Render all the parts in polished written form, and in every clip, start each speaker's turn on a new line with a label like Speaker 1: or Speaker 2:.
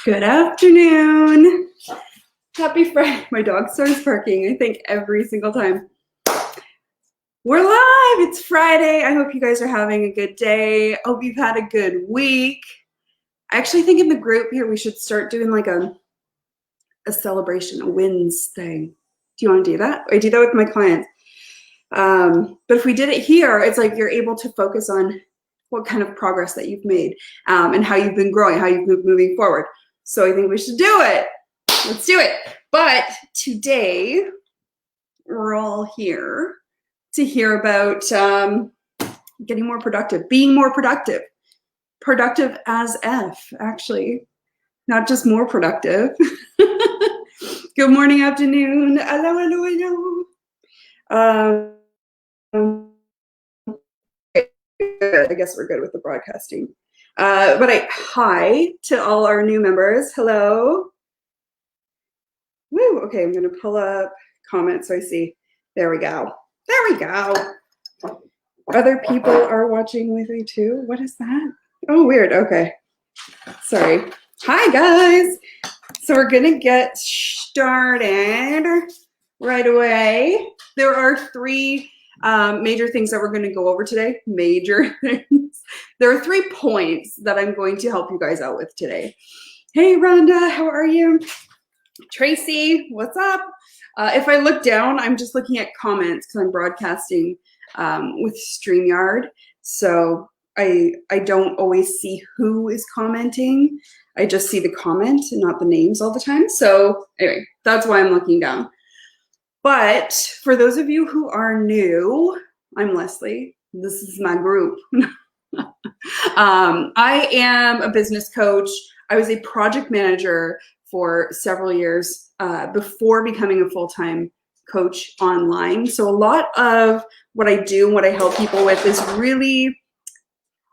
Speaker 1: Good afternoon. Happy Friday. My dog starts barking, I think, every single time. We're live. It's Friday. I hope you guys are having a good day. Hope you've had a good week. I actually think in the group here we should start doing like a celebration, a wins thing. Do you want to do that? I do that with my clients. But if we did it here, it's like you're able to focus on what kind of progress that you've made and how you've been growing, how you've been moving forward. So I think we should do it. Let's do it. But today, we're all here to hear about getting more productive, being more productive. Productive as F, actually. Not just more productive. Good morning, afternoon. Hello, hello, hello. I guess we're good with the broadcasting. But hi to all our new members. Hello. Woo, okay, I'm gonna pull up comments so I see. There we go. There we go. Other people are watching with me too. What is that? Oh, weird. Okay. Sorry. Hi, guys. So we're gonna get started right away. There are three major things that we're going to go over today. Major things. There are 3 points that I'm going to help you guys out with today. Hey, Rhonda, how are you? Tracy, what's up? If I look down, I'm just looking at comments because I'm broadcasting with StreamYard. So I don't always see who is commenting. I just see the comment and not the names all the time. So anyway, that's why I'm looking down. But for those of you who are new, I'm Leslie. This is my group. I am a business coach. I was a project manager for several years before becoming a full-time coach online. So a lot of what I do and what I help people with is really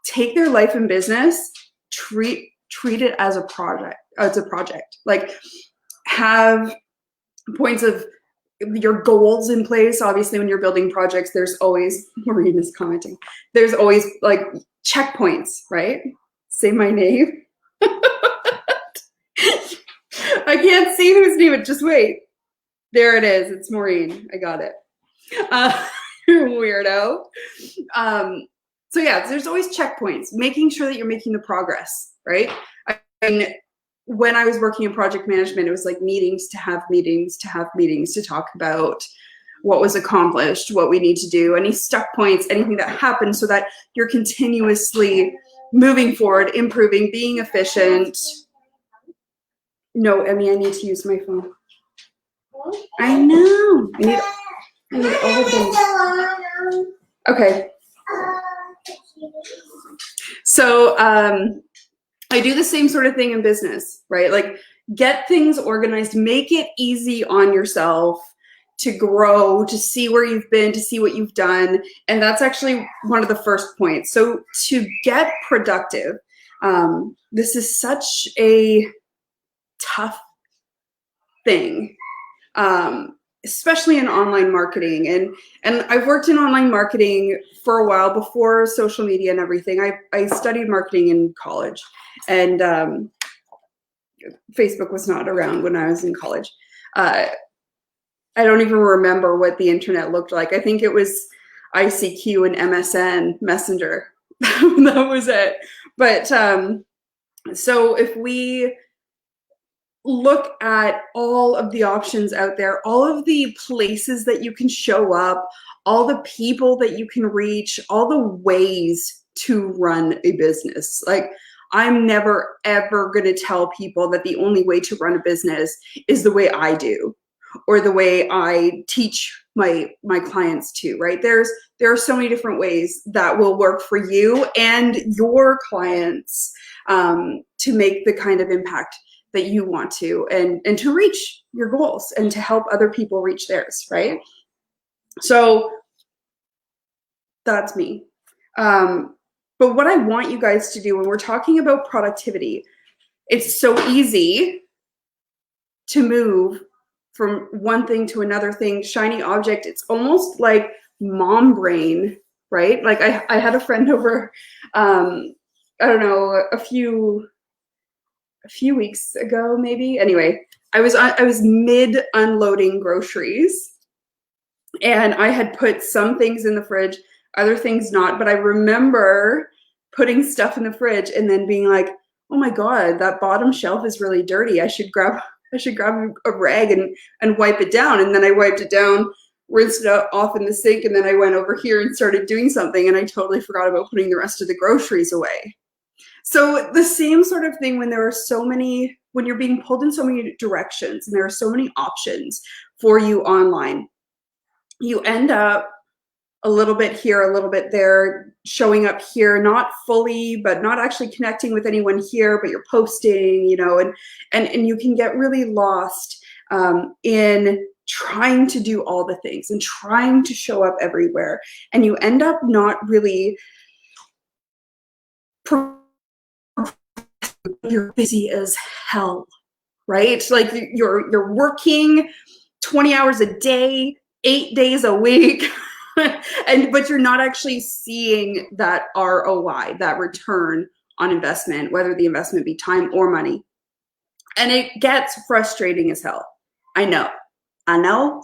Speaker 1: take their life and business, treat it as a project. Like have points of your goals in place. Obviously, when you're building projects, there's always, Maureen is commenting, there's always like checkpoints, right? Say my name. I can't see whose name it, just wait. There it is, it's Maureen, I got it. Weirdo. So yeah, there's always checkpoints, making sure that you're making the progress, right? And when I was working in project management, it was like meetings to have meetings to talk about what was accomplished, what we need to do, any stuck points, anything that happened, so that you're continuously moving forward, improving, being efficient. No, Emmy, I need to use my phone. I know. I need all the things. Okay. So, I do the same sort of thing in business, right? Like get things organized, make it easy on yourself to grow, to see where you've been, to see what you've done. And that's actually one of the first points. So to get productive, this is such a tough thing, especially in online marketing. And I've worked in online marketing for a while before social media and everything. I studied marketing in college. And Facebook was not around when I was in college. I don't even remember what the internet looked like. I think it was ICQ and MSN Messenger. That was it. But so if we look at all of the options out there, all of the places that you can show up, all the people that you can reach, all the ways to run a business. Like I'm never, ever going to tell people that the only way to run a business is the way I do or the way I teach my clients to, right? There are so many different ways that will work for you and your clients to make the kind of impact that you want to and to reach your goals and to help other people reach theirs, right? So that's me. But what I want you guys to do when we're talking about productivity, it's so easy to move from one thing to another thing, shiny object. It's almost like mom brain, right? Like I had a friend over, I don't know, a few a few weeks ago, maybe. Anyway, I was mid unloading groceries, and I had put some things in the fridge, other things not. But I remember putting stuff in the fridge and then being like, "Oh my God, that bottom shelf is really dirty. I should grab a rag and wipe it down." And then I wiped it down, rinsed it off in the sink, and then I went over here and started doing something, and I totally forgot about putting the rest of the groceries away. So the same sort of thing when there are so many, when you're being pulled in so many directions and there are so many options for you online, you end up a little bit here, a little bit there, showing up here, not fully, but not actually connecting with anyone here, but you're posting, and you can get really lost in trying to do all the things and trying to show up everywhere. And you end up not really, you're busy as hell, right? Like you're working 20 hours a day, 8 days a week, but you're not actually seeing that ROI, that return on investment, whether the investment be time or money. And it gets frustrating as hell. I know,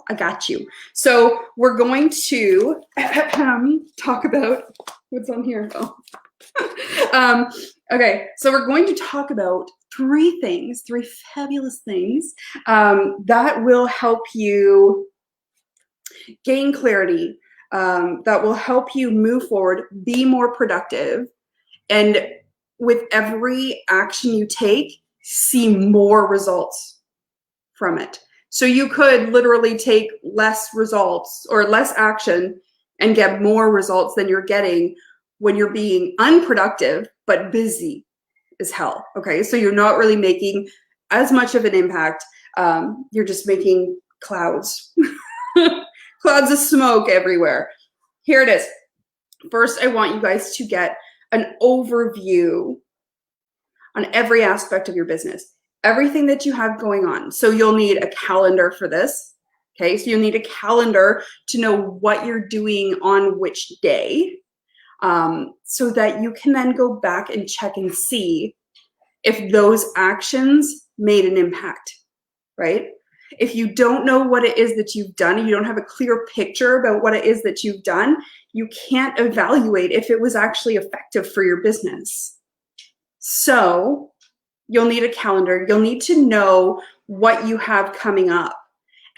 Speaker 1: I got you. So we're going to talk about what's on here. Oh. Okay, so we're going to talk about three fabulous things that will help you gain clarity, that will help you move forward, be more productive, and with every action you take, see more results from it. So you could literally take less results or less action and get more results than you're getting when you're being unproductive but busy as hell. Okay, so you're not really making as much of an impact. You're just making clouds. Clouds of smoke everywhere. Here it is. First, I want you guys to get an overview on every aspect of your business, everything that you have going on. So you'll need a calendar for this. Okay, so you'll need a calendar to know what you're doing on which day, so that you can then go back and check and see if those actions made an impact, right? If you don't know what it is that you've done, you don't have a clear picture about what it is that you've done, you can't evaluate if it was actually effective for your business. So you'll need a calendar. You'll need to know what you have coming up,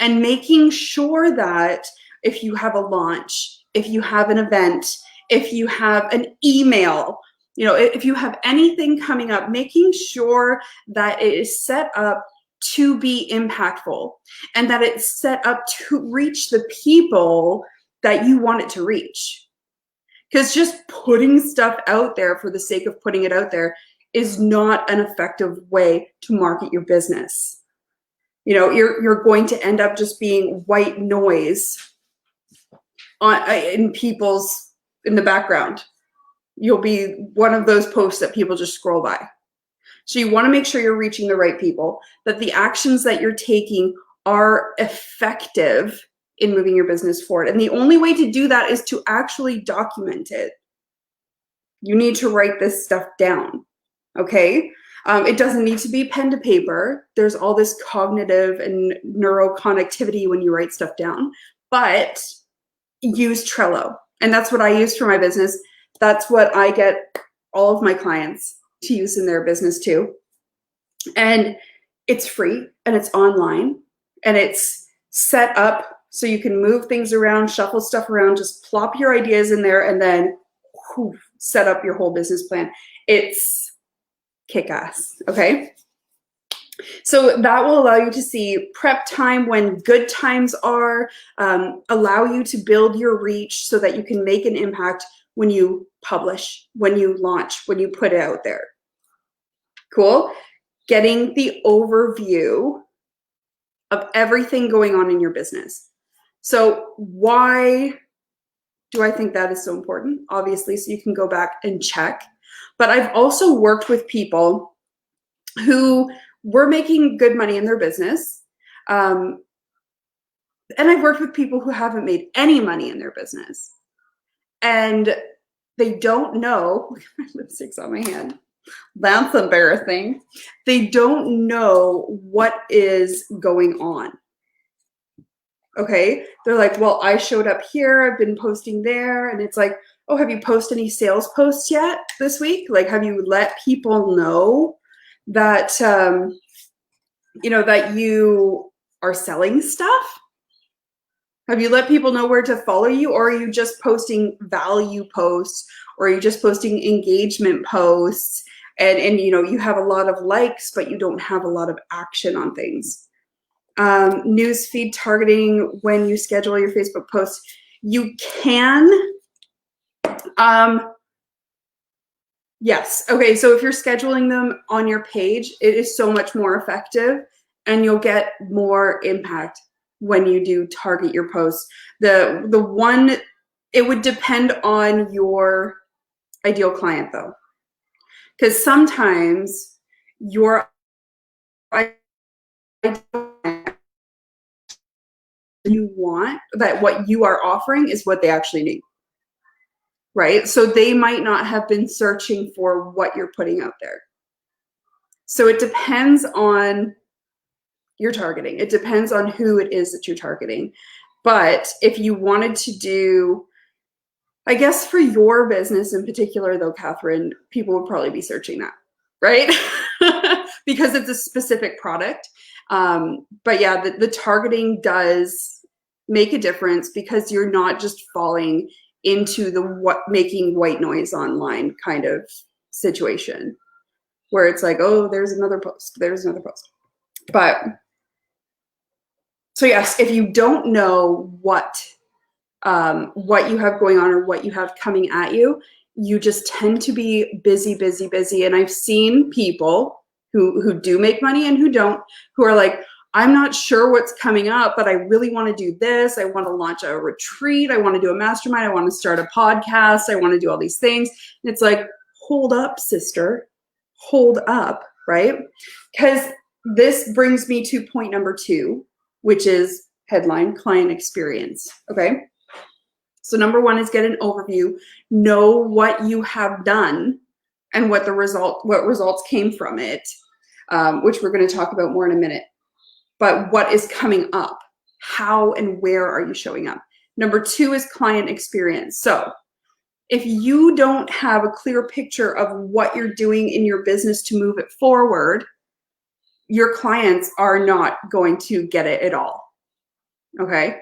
Speaker 1: and making sure that if you have a launch, if you have an event, if you have an email, if you have anything coming up, making sure that it is set up to be impactful and that it's set up to reach the people that you want it to reach. Because just putting stuff out there for the sake of putting it out there is not an effective way to market your business. You're going to end up just being white noise in the background. You'll be one of those posts that people just scroll by. So you want to make sure you're reaching the right people, that the actions that you're taking are effective in moving your business forward. And the only way to do that is to actually document it. You need to write this stuff down, okay? It doesn't need to be pen to paper. There's all this cognitive and neuroconnectivity when you write stuff down, but use Trello. And that's what I use for my business. That's what I get all of my clients to use in their business too. And it's free and it's online and it's set up so you can move things around, shuffle stuff around, just plop your ideas in there and then set up your whole business plan. It's kick-ass, okay? So that will allow you to see prep time, when good times are, allow you to build your reach so that you can make an impact when you publish, when you launch, when you put it out there. Cool? Getting the overview of everything going on in your business. So why do I think that is so important? Obviously, so you can go back and check. But I've also worked with people who were making good money in their business. And I've worked with people who haven't made any money in their business. And they don't know, look at my lipstick's on my hand. That's embarrassing. They don't know what is going on. Okay. They're like, well, I showed up here. I've been posting there. And it's like, oh, have you posted any sales posts yet this week? Like, have you let people know that, that you are selling stuff? Have you let people know where to follow you? Or are you just posting value posts? Or are you just posting engagement posts? And you have a lot of likes, but you don't have a lot of action on things. News feed targeting when you schedule your Facebook posts. You can, yes. Okay, so if you're scheduling them on your page, it is so much more effective and you'll get more impact when you do target your posts. The one, it would depend on your ideal client though. Because sometimes your you want, that what you are offering is what they actually need, right? So they might not have been searching for what you're putting out there. So it depends on your targeting. It depends on who it is that you're targeting. But if you wanted to do, I guess for your business in particular though, Catherine, people would probably be searching that, right? Because it's a specific product. But yeah, the targeting does make a difference because you're not just falling into the making white noise online kind of situation where it's like, oh, there's another post. But so yes, if you don't know what you have going on or what you have coming at you, you just tend to be busy. And I've seen people who do make money and who don't, who are like, I'm not sure what's coming up, but I really want to do this. I want to launch a retreat. I want to do a mastermind. I want to start a podcast. I want to do all these things. And it's like, hold up, sister, hold up, right? Because this brings me to point number 2, which is headline client experience. Okay. So number 1 is get an overview, know what you have done and what results came from it, which we're going to talk about more in a minute. But what is coming up? How and where are you showing up? Number 2 is client experience. So if you don't have a clear picture of what you're doing in your business to move it forward, your clients are not going to get it at all. Okay?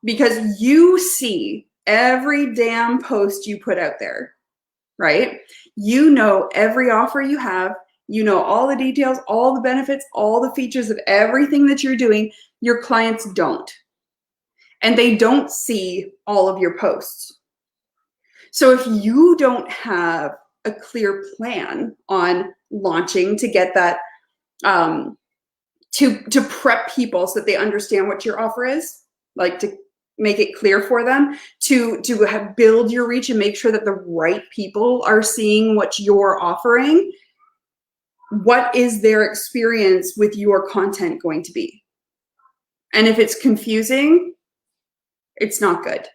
Speaker 1: Because you see every damn post you put out there, right? You know every offer you have. You know all the details, all the benefits, all the features of everything that you're doing. Your clients don't. And they don't see all of your posts. So if you don't have a clear plan on launching to get that, to prep people so that they understand what your offer is, like to make it clear for them, to build your reach and make sure that the right people are seeing what you're offering, what is their experience with your content going to be? And if it's confusing, it's not good.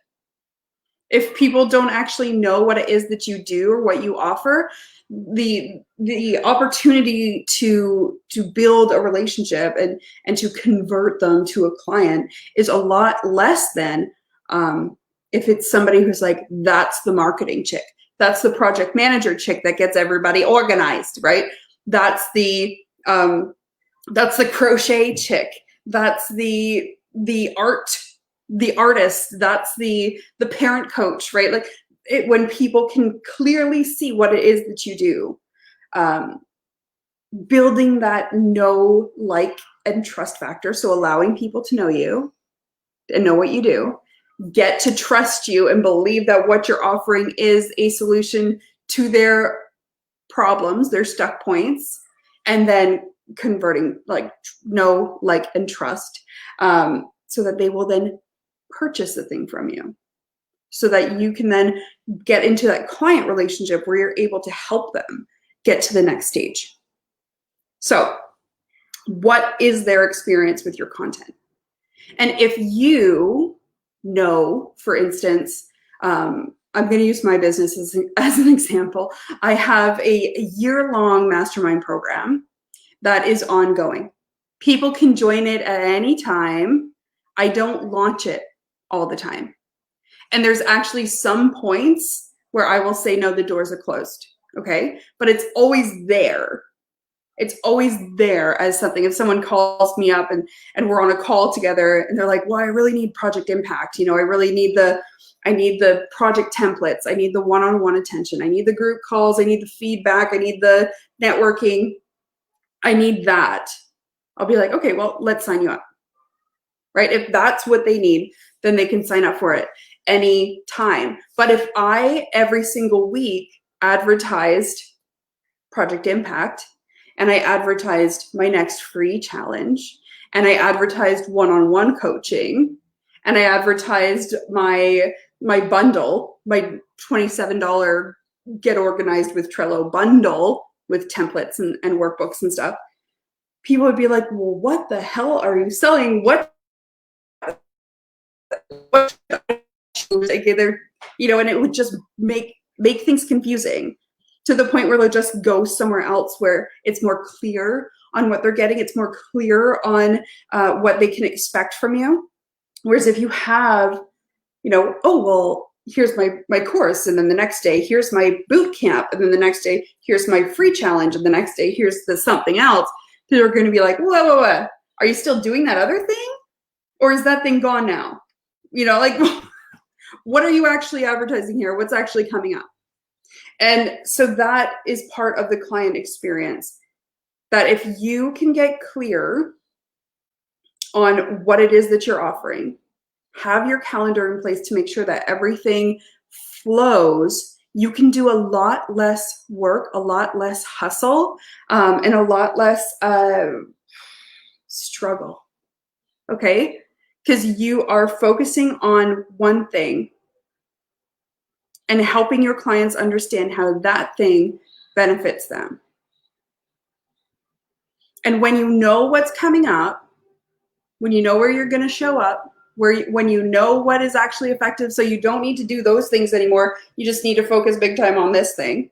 Speaker 1: If people don't actually know what it is that you do or what you offer, the opportunity to build a relationship and to convert them to a client is a lot less than if it's somebody who's like, that's the marketing chick, that's the project manager chick that gets everybody organized, right? That's the crochet chick. That's the artist. That's the parent coach, right? Like when people can clearly see what it is that you do, building that know, like, and trust factor. So allowing people to know you and know what you do, get to trust you and believe that what you're offering is a solution to their problems, their stuck points, and then converting, like, know, like, and trust, so that they will then purchase the thing from you, so that you can then get into that client relationship where you're able to help them get to the next stage. So what is their experience with your content? And if you know, for instance, I'm going to use my business as an example. I have a year-long mastermind program that is ongoing. People can join it at any time. I don't launch it all the time. And there's actually some points where I will say, no, the doors are closed. Okay. But it's always there. It's always there as something. If someone calls me up and we're on a call together and they're like, well, I really need project impact. You know, I really need the project templates. I need the one-on-one attention. I need the group calls. I need the feedback. I need the networking. I need that. I'll be like, okay, well, let's sign you up. Right? If that's what they need, then they can sign up for it any time. But if I every single week advertised Project Impact, and I advertised my next free challenge, and I advertised one-on-one coaching, and I advertised my bundle, my $27 Get Organized with Trello bundle with templates and workbooks and stuff, people would be like, well, what the hell are you selling? What you know, and it would just make things confusing to the point where they'll just go somewhere else where it's more clear on what they're getting. It's more clear on what they can expect from you. Whereas if you have, you know, oh, well, here's my course, and then the next day, here's my boot camp, and then the next day, here's my free challenge, and the next day, here's the something else, people are going to be like, whoa, are you still doing that other thing? Or is that thing gone now? You know, like, what are you actually advertising here? What's actually coming up? And so that is part of the client experience, that if you can get clear on what it is that you're offering, have your calendar in place to make sure that everything flows, you can do a lot less work, a lot less hustle, and a lot less struggle, okay? Because you are focusing on one thing and helping your clients understand how that thing benefits them. And when you know what's coming up, when you know where you're going to show up, when you know what is actually effective, so you don't need to do those things anymore, you just need to focus big time on this thing,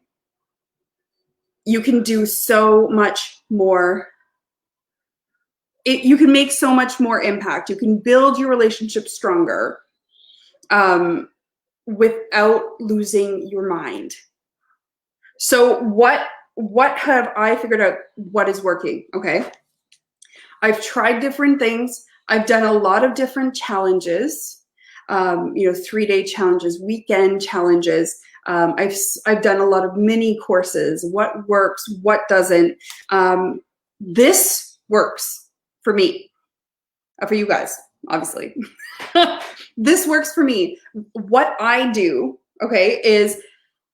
Speaker 1: you can do so much more. You can make so much more impact. You can build your relationship stronger without losing your mind. So what have I figured out what is working? Okay. I've tried different things. I've done a lot of different challenges, 3-day challenges, weekend challenges. I've done a lot of mini courses, what works, what doesn't. This works for me, for you guys, obviously. This works for me. What I do, okay, is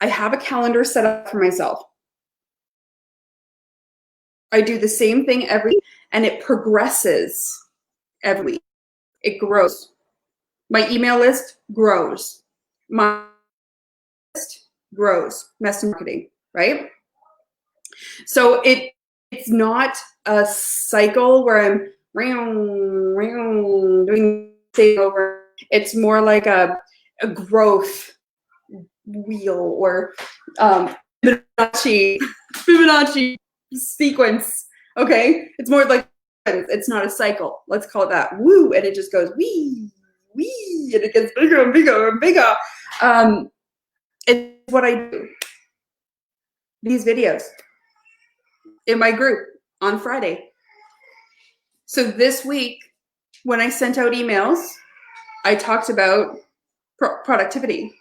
Speaker 1: I have a calendar set up for myself. I do the same thing every week, and it progresses every week. It grows. My email list grows. My list grows. Messenger marketing, right? So it's not a cycle where I'm doing things over. It's more like a growth wheel or Fibonacci sequence. Okay, it's more like, it's not a cycle. Let's call it that. Woo, and it just goes wee, and it gets bigger and bigger and bigger. It's what I do. These videos in my group on Friday. So this week, when I sent out emails, I talked about productivity.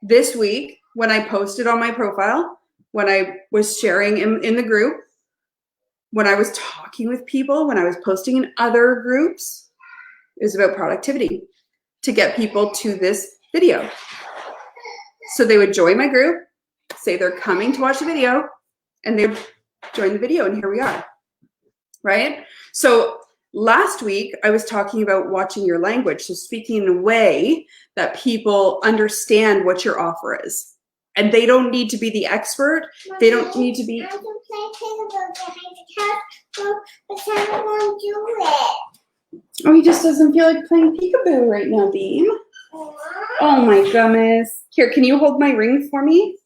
Speaker 1: This week, when I posted on my profile, when I was sharing in the group, when I was talking with people, when I was posting in other groups, it was about productivity to get people to this video. So they would join my group, say they're coming to watch the video, and they would join the video, and here we are, right? So last week, I was talking about watching your language, so speaking in a way that people understand what your offer is. And they don't need to be the expert. Mommy, they don't need to be. I can play peekaboo behind the couch, but I won't do it. Oh, he just doesn't feel like playing peekaboo right now, Beam. Oh my goodness. Here, can you hold my ring for me?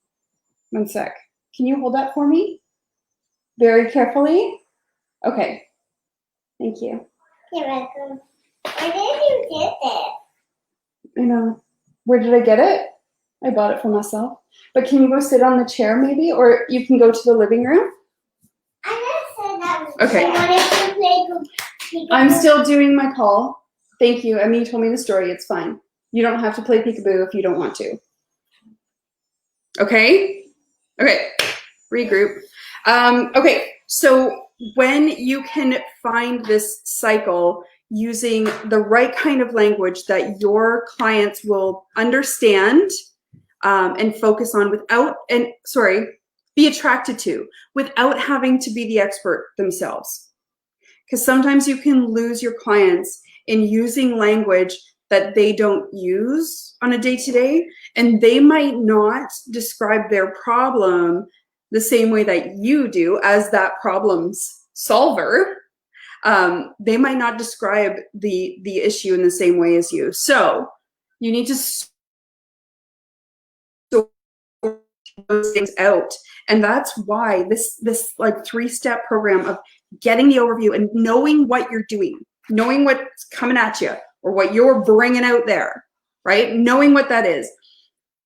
Speaker 1: One sec. Can you hold that for me? Very carefully? Okay. Thank you.
Speaker 2: You're welcome. Where did you get this?
Speaker 1: I know. Where did I get it? I bought it for myself. But can you go sit on the chair maybe? Or you can go to the living room?
Speaker 2: I never said that.
Speaker 1: Okay.
Speaker 2: I wanted to play peekaboo.
Speaker 1: I'm still doing my call. Thank you. Emmy told me the story. It's fine. You don't have to play peekaboo if you don't want to. Okay? Okay. Regroup. Okay. So when you can find this cycle using the right kind of language that your clients will understand and focus on be attracted to without having to be the expert themselves. Because sometimes you can lose your clients in using language that they don't use on a day-to-day, and they might not describe their problem the same way that you do as that problem's solver. They might not describe the issue in the same way as you. So you need to sort those things out. And that's why this like 3-step program of getting the overview and knowing what you're doing, knowing what's coming at you or what you're bringing out there, right? Knowing what that is,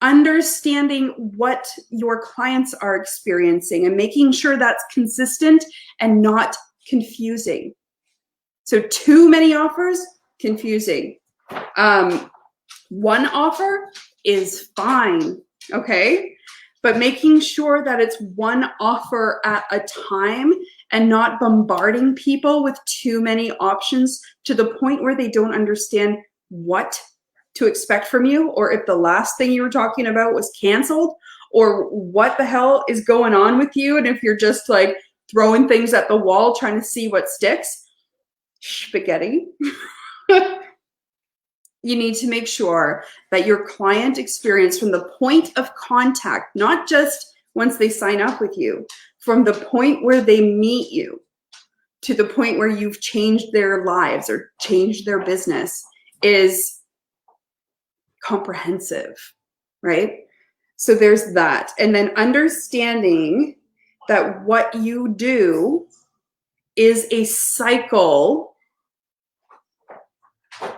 Speaker 1: understanding what your clients are experiencing and making sure that's consistent and not confusing. So too many offers, confusing. One offer is fine, okay? But making sure that it's one offer at a time and not bombarding people with too many options to the point where they don't understand what to expect from you, or if the last thing you were talking about was canceled, or what the hell is going on with you, and if you're just like throwing things at the wall trying to see what sticks. Spaghetti. You need to make sure that your client experience from the point of contact, not just once they sign up with you, from the point where they meet you to the point where you've changed their lives or changed their business, is comprehensive, right? So there's that. And then understanding that what you do is a cycle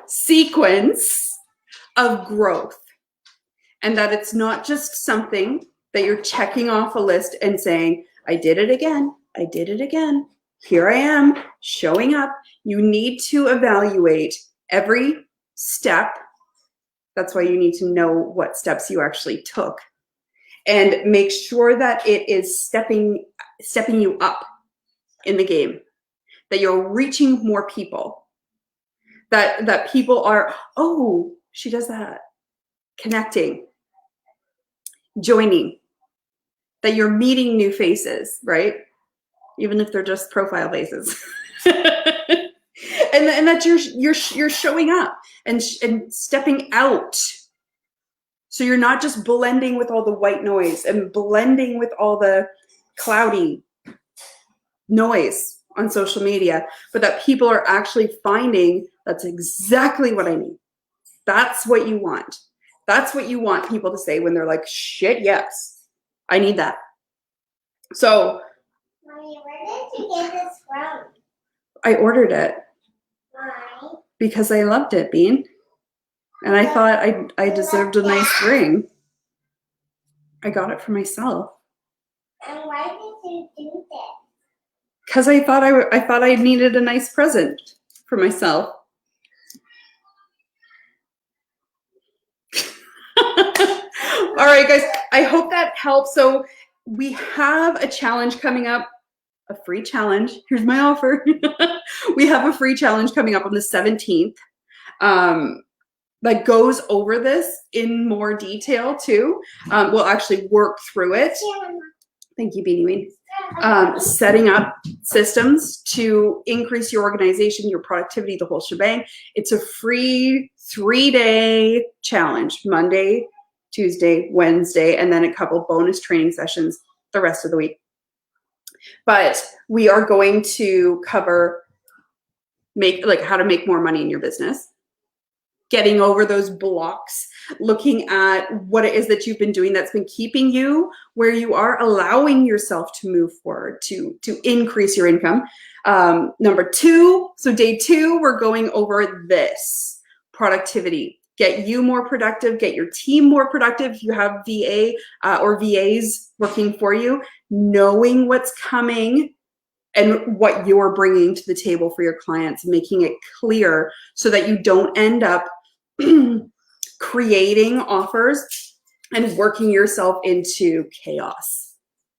Speaker 1: sequence of growth, and that it's not just something that you're checking off a list and saying, I did it again, I did it again, here I am showing up. You need to evaluate every step. That's why you need to know what steps you actually took, and make sure that it is stepping you up in the game, that you're reaching more people, that people are, oh, she does that, connecting, joining, that you're meeting new faces, right? Even if they're just profile faces. and that you're showing up and stepping out. So you're not just blending with all the white noise and blending with all the cloudy noise on social media, but that people are actually finding that's exactly what I need. That's what you want. That's what you want people to say when they're like, shit, yes, I need that. So,
Speaker 2: Mommy, where did you get this from?
Speaker 1: I ordered it.
Speaker 2: Why?
Speaker 1: Because I loved it, Bean. And I thought I deserved a nice ring. I got it for myself.
Speaker 2: And why did you do this?
Speaker 1: Because I thought I needed a nice present for myself. All right, guys, I hope that helps. So we have a challenge coming up, a free challenge. Here's my offer. We have a free challenge coming up on the 17th that goes over this in more detail too. We'll actually work through it. Thank you, Beanie Ween. Setting up systems to increase your organization, your productivity, the whole shebang. It's a free 3-day challenge, Monday, Tuesday, Wednesday, and then a couple bonus training sessions the rest of the week. But we are going to cover how to make more money in your business, getting over those blocks looking at what it is that you've been doing that's been keeping you where you are, allowing yourself to move forward, to increase your income. Number 2, so day 2, we're going over this productivity. Get you more productive, get your team more productive. If you have VA or VAs working for you, knowing what's coming and what you're bringing to the table for your clients, making it clear so that you don't end up creating offers and working yourself into chaos,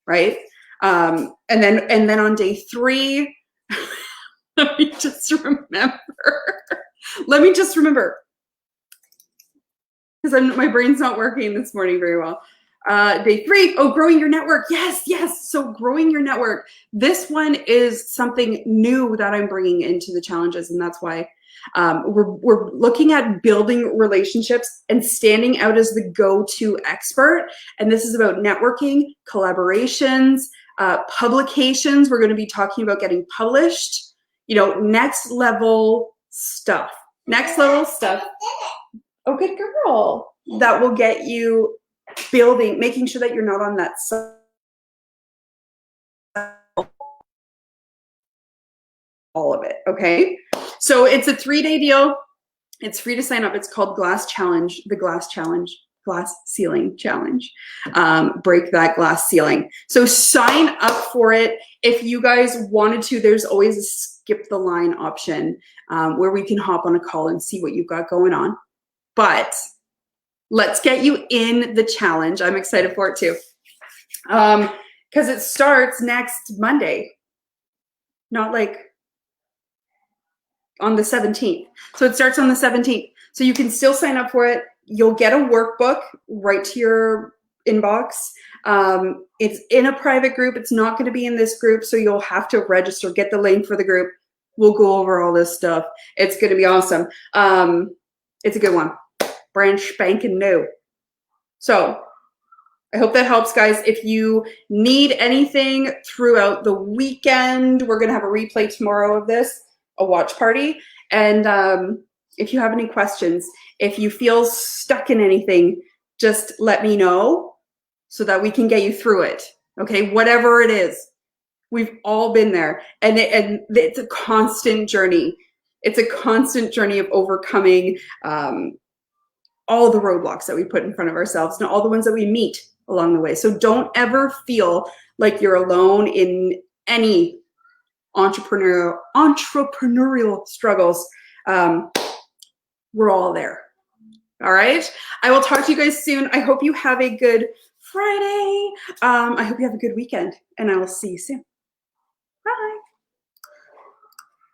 Speaker 1: right? And then on day 3, let me just remember, because my brain's not working this morning very well. Day 3, growing your network. Yes. So growing your network. This one is something new that I'm bringing into the challenges, and that's why we're looking at building relationships and standing out as the go-to expert. And this is about networking, collaborations, publications. We're going to be talking about getting published. Next level stuff. Oh, good girl. That will get you building, making sure that you're not on that side. All of it, okay? So it's a 3-day deal. It's free to sign up. It's called Glass Challenge, the Glass Ceiling Challenge. Break that glass ceiling. So sign up for it. If you guys wanted to, there's always a skip the line option where we can hop on a call and see what you've got going on. But let's get you in the challenge. I'm excited for it too. Because it starts next Monday, not like on the 17th. So it starts on the 17th. So you can still sign up for it. You'll get a workbook right to your inbox. It's in a private group. It's not going to be in this group. So you'll have to register, get the link for the group. We'll go over all this stuff. It's going to be awesome. It's a good one. Brand spanking new. So I hope that helps, guys. If you need anything throughout the weekend, we're going to have a replay tomorrow of this, a watch party. And if you have any questions, if you feel stuck in anything, just let me know so that we can get you through it. Okay, whatever it is. We've all been there. And it's a constant journey. It's a constant journey of overcoming all the roadblocks that we put in front of ourselves and all the ones that we meet along the way. So don't ever feel like you're alone in any entrepreneurial struggles. We're all there. All right. I will talk to you guys soon. I hope you have a good Friday. I hope you have a good weekend, and I will see you soon. Bye.